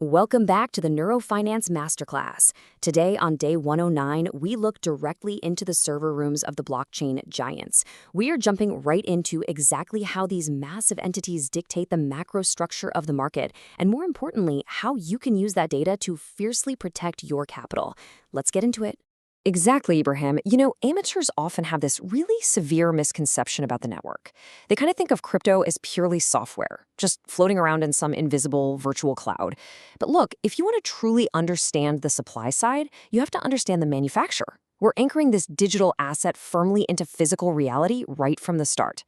Welcome back to the Neuro Finance Masterclass. Today, on day 109, we look directly into the server rooms of the blockchain giants. We are jumping right into exactly how these massive entities dictate the macro structure of the market, and more importantly, how you can use that data to fiercely protect your capital. Let's get into it. Exactly, Ibrahim. Amateurs often have this really severe misconception about the network. They kind of think of crypto as purely software, just floating around in some invisible virtual cloud. But look, if you want to truly understand the supply side, you have to understand the manufacturer. We're anchoring this digital asset firmly into physical reality right from the start.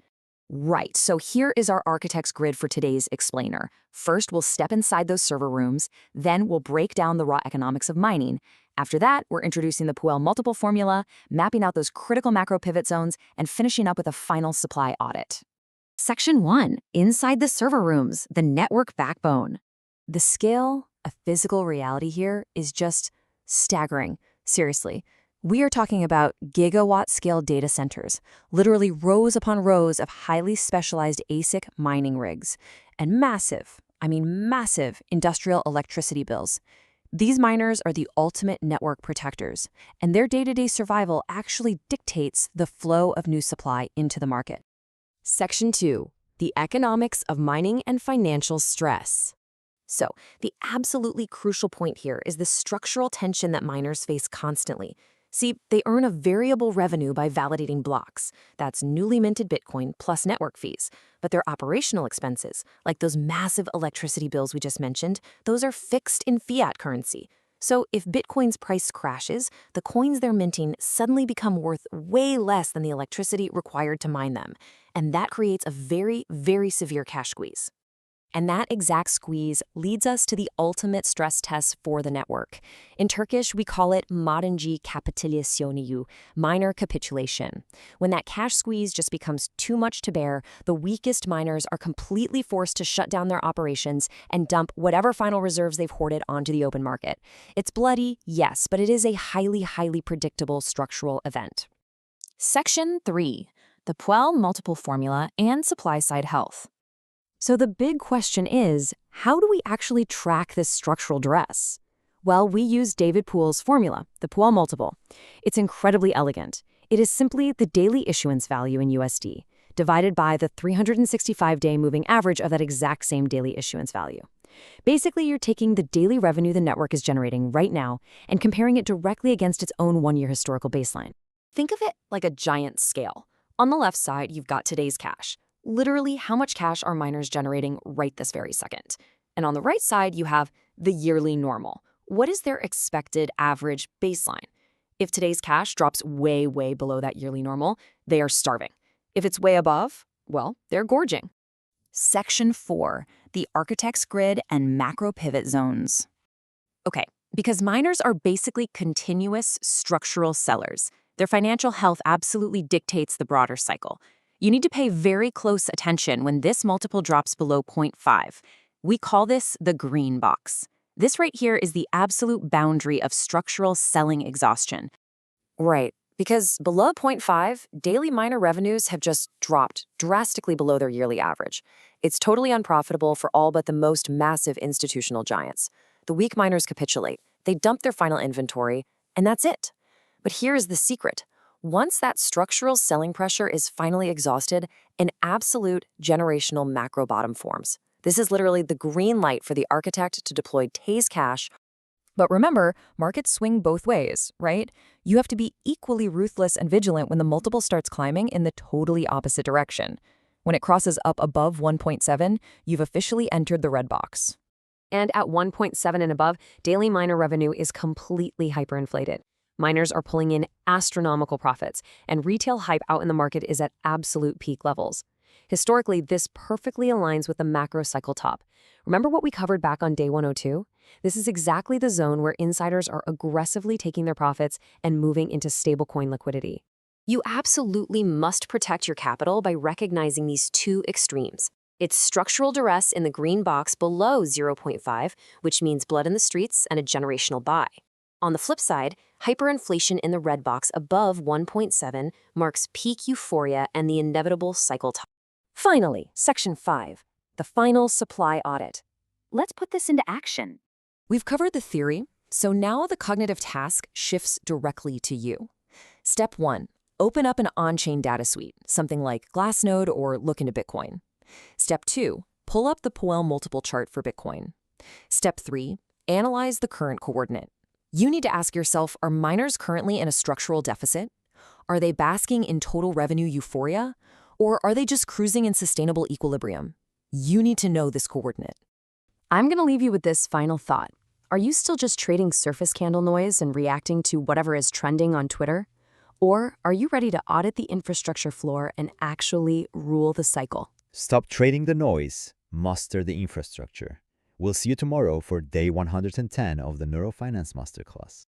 Right, so here is our architect's grid for today's explainer. First, we'll step inside those server rooms, then we'll break down the raw economics of mining. After that, we're introducing the Puell Multiple formula, mapping out those critical macro pivot zones, and finishing up with a final supply audit. Section 1, inside the server rooms, the network backbone. The scale of physical reality here is just staggering. Seriously. We are talking about gigawatt-scale data centers, literally rows upon rows of highly specialized ASIC mining rigs, and massive industrial electricity bills. These miners are the ultimate network protectors, and their day-to-day survival actually dictates the flow of new supply into the market. Section 2, the economics of mining and financial stress. So, the absolutely crucial point here is the structural tension that miners face constantly. See, they earn a variable revenue by validating blocks. That's newly minted Bitcoin plus network fees. But their operational expenses, like those massive electricity bills we just mentioned, those are fixed in fiat currency. So if Bitcoin's price crashes, the coins they're minting suddenly become worth way less than the electricity required to mine them. And that creates a very, very severe cash squeeze. And that exact squeeze leads us to the ultimate stress test for the network. In Turkish, we call it madenci capitulasyonu, miner capitulation. When that cash squeeze just becomes too much to bear, the weakest miners are completely forced to shut down their operations and dump whatever final reserves they've hoarded onto the open market. It's bloody, yes, but it is a highly, highly predictable structural event. Section 3, the Puell Multiple formula and supply-side health. So the big question is, how do we actually track this structural duress? Well, we use David Puell's formula, the Puell Multiple. It's incredibly elegant. It is simply the daily issuance value in USD, divided by the 365-day moving average of that exact same daily issuance value. Basically, you're taking the daily revenue the network is generating right now and comparing it directly against its own one-year historical baseline. Think of it like a giant scale. On the left side, you've got today's cash. Literally, how much cash are miners generating right this very second? And on the right side, you have the yearly normal. What is their expected average baseline? If today's cash drops way, way below that yearly normal, they are starving. If it's way above, well, they're gorging. Section 4, the architect's grid and macro pivot zones. Okay, because miners are basically continuous structural sellers. Their financial health absolutely dictates the broader cycle. You need to pay very close attention when this multiple drops below 0.5. We call this the green box. This right here is the absolute boundary of structural selling exhaustion. Right, because below 0.5, daily miner revenues have just dropped drastically below their yearly average. It's totally unprofitable for all but the most massive institutional giants. The weak miners capitulate. They dump their final inventory, and that's it. But here is the secret. Once that structural selling pressure is finally exhausted, an absolute generational macro bottom forms. This is literally the green light for the architect to deploy Tay's cash. But remember, markets swing both ways, right? You have to be equally ruthless and vigilant when the multiple starts climbing in the totally opposite direction. When it crosses up above 1.7, you've officially entered the red box. And at 1.7 and above, daily miner revenue is completely hyperinflated. Miners are pulling in astronomical profits, and retail hype out in the market is at absolute peak levels. Historically, this perfectly aligns with the macro cycle top. Remember what we covered back on day 102? This is exactly the zone where insiders are aggressively taking their profits and moving into stablecoin liquidity. You absolutely must protect your capital by recognizing these two extremes. It's structural duress in the green box below 0.5, which means blood in the streets and a generational buy. On the flip side, hyperinflation in the red box above 1.7 marks peak euphoria and the inevitable cycle top. Finally, Section 5, the final supply audit. Let's put this into action. We've covered the theory, so now the cognitive task shifts directly to you. Step 1. Open up an on-chain data suite, something like Glassnode or look into Bitcoin. Step 2. Pull up the Puell Multiple chart for Bitcoin. Step 3. Analyze the current coordinate. You need to ask yourself, are miners currently in a structural deficit? Are they basking in total revenue euphoria? Or are they just cruising in sustainable equilibrium? You need to know this coordinate. I'm going to leave you with this final thought. Are you still just trading surface candle noise and reacting to whatever is trending on Twitter? Or are you ready to audit the infrastructure floor and actually rule the cycle? Stop trading the noise, master the infrastructure. We'll see you tomorrow for day 110 of the Neuro Finance Masterclass.